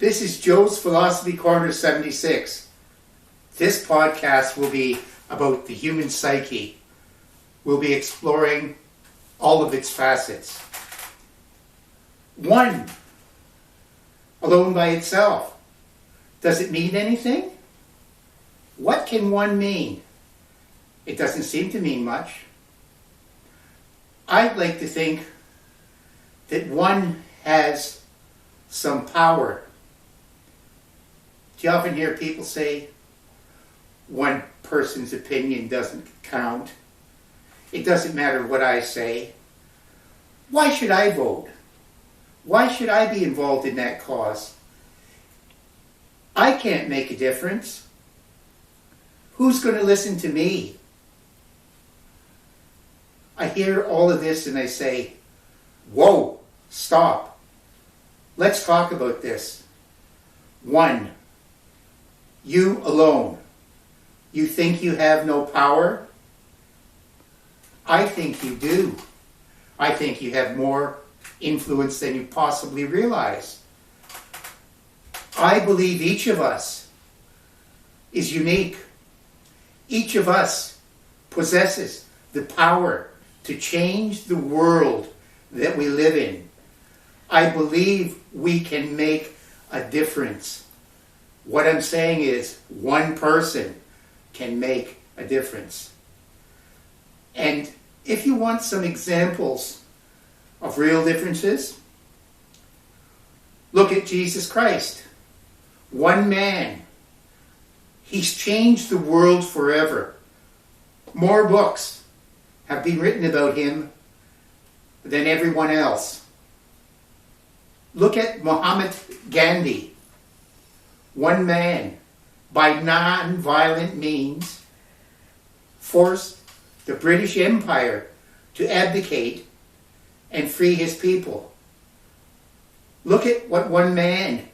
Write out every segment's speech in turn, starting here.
This is Joe's Philosophy Corner 76. This podcast will be about the human psyche. We'll be exploring all of its facets. One, alone by itself. Does it mean anything? What can one mean? It doesn't seem to mean much. I'd like to think that one has some power. Do you often hear people say, one person's opinion doesn't count? It doesn't matter what I say. Why should I vote? Why should I be involved in that cause? I can't make a difference. Who's going to listen to me? I hear all of this and I say, whoa, stop. Let's talk about this. One, you alone. You think you have no power? I think you do. I think you have more influence than you possibly realize. I believe each of us is unique. Each of us possesses the power to change the world that we live in. I believe we can make a difference. What I'm saying is, one person can make a difference. And if you want some examples of real differences, look at Jesus Christ. One man. He's changed the world forever. More books have been written about him than everyone else. Look at Muhammad Gandhi. One man, by non-violent means, forced the British Empire to abdicate and free his people. Look at what one man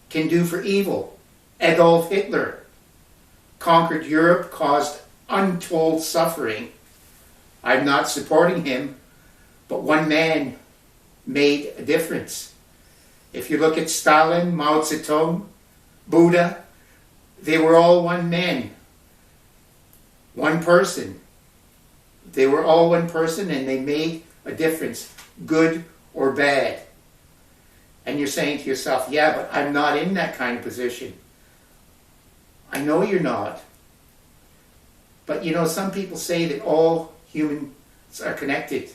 can do for evil. Adolf Hitler conquered Europe, caused untold suffering. I'm not supporting him, but one man made a difference. If you look at Stalin, Mao Zedong, Buddha, they were all one man, one person. They were all one person and they made a difference, good or bad. And you're saying to yourself, yeah, but I'm not in that kind of position. I know you're not. But you know, some people say that all humans are connected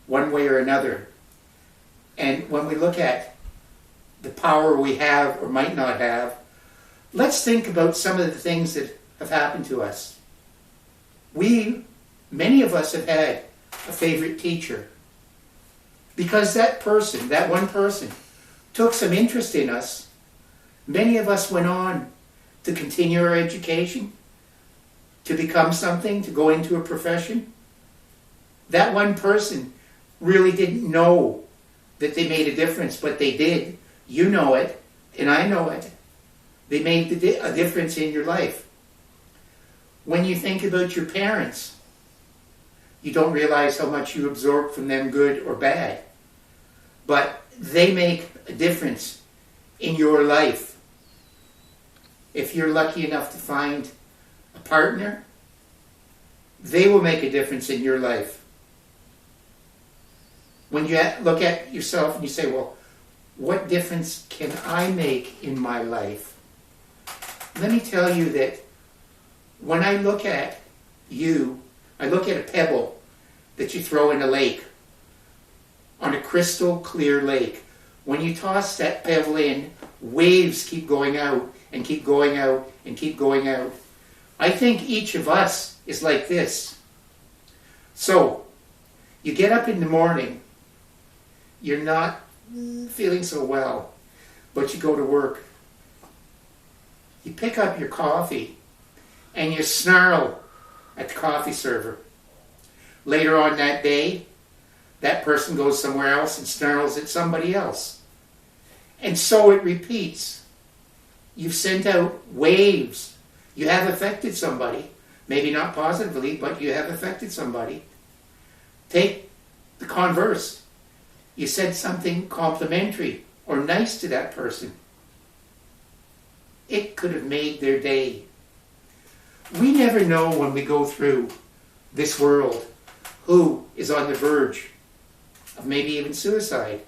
one way or another. And when we look at the power we have or might not have, let's think about some of the things that have happened to us. Many of us have had a favorite teacher. Because that person, that one person, took some interest in us, many of us went on to continue our education, to become something, to go into a profession. That one person really didn't know that they made a difference, but they did. You know it, and I know it. They made a difference in your life. When you think about your parents, you don't realize how much you absorb from them, good or bad. But they make a difference in your life. If you're lucky enough to find a partner, they will make a difference in your life. When you look at yourself and you say, well, what difference can I make in my life? Let me tell you that when I look at you, I look at a pebble that you throw in a lake, on a crystal clear lake. When you toss that pebble in, waves keep going out and keep going out and keep going out. I think each of us is like this. So, you get up in the morning, you're not feeling so well, but you go to work. You pick up your coffee and you snarl at the coffee server. Later on that day, that person goes somewhere else and snarls at somebody else. And so it repeats. You've sent out waves. You have affected somebody. Maybe not positively, but you have affected somebody. Take the converse. You said something complimentary or nice to that person. it could have made their day. We never know when we go through this world who is on the verge of maybe even suicide.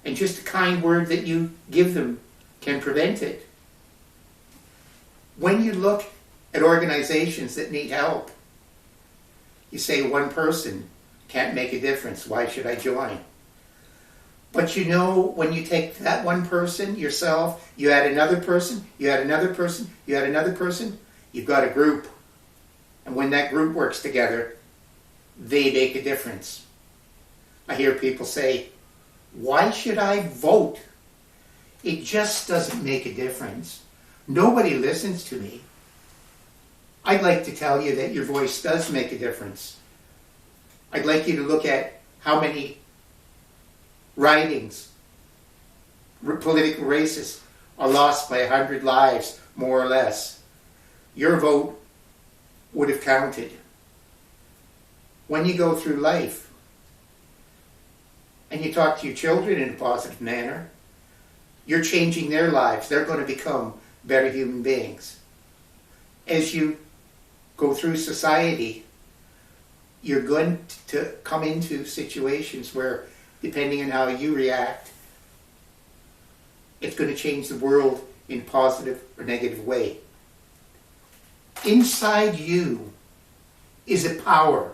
And just a kind word that you give them can prevent it. When you look at organizations that need help, you say one person can't make a difference. Why should I join? But you know, when you take that one person, yourself, you add another person, you add another person, you add another person, you've got a group. And when that group works together, they make a difference. I hear people say, why should I vote? It just doesn't make a difference. Nobody listens to me. I'd like to tell you that your voice does make a difference. I'd like you to look at how many ridings, political races, are lost by 100 lives, more or less. Your vote would have counted. When you go through life and you talk to your children in a positive manner, you're changing their lives. They're going to become better human beings. As you go through society, you're going to come into situations where, depending on how you react, it's going to change the world in a positive or negative way. Inside you is a power.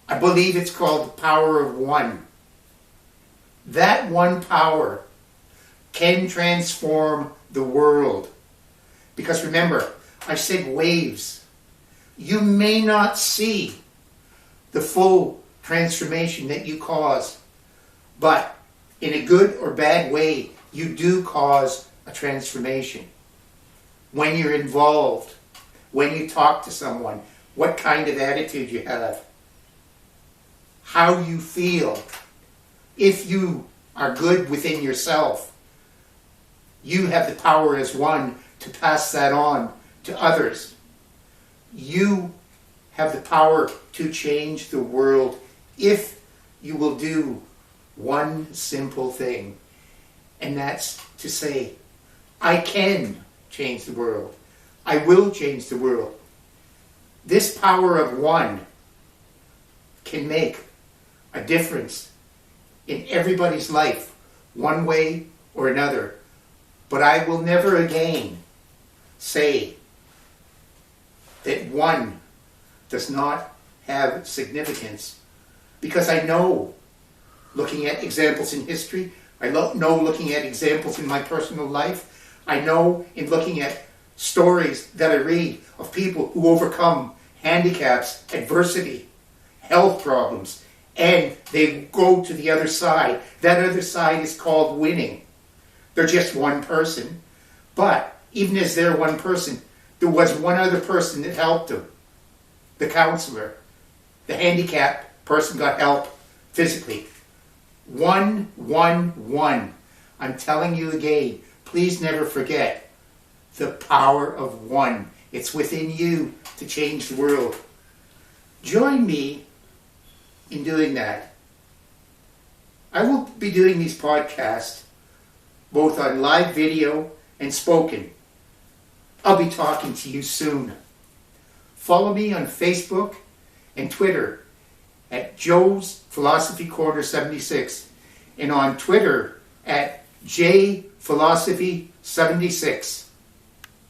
I believe it's called the power of one. That one power can transform the world. Because remember, I said waves. You may not see the full transformation that you cause, but in a good or bad way, you do cause a transformation. When you're involved, when you talk to someone, what kind of attitude you have, how you feel. If you are good within yourself, you have the power as one to pass that on to others. You have the power to change the world if you will do one simple thing, and that's to say, I can change the world. I will change the world. This power of one can make a difference in everybody's life, one way or another. But I will never again say that one does not have significance, because I know, looking at examples in history, I know looking at examples in my personal life, I know in looking at stories that I read of people who overcome handicaps, adversity, health problems, and they go to the other side. That other side is called winning. They're just one person. But even as they're one person, there was one other person that helped them. The counselor. The handicapped person got help physically. One. I'm telling you again, please never forget the power of one. It's within you to change the world. Join me in doing that. I will be doing these podcasts both on live video and spoken. I'll be talking to you soon. Follow me on Facebook and Twitter at JOESPHILOSOPHYCORNER76 and on Twitter at JPhilosophy76.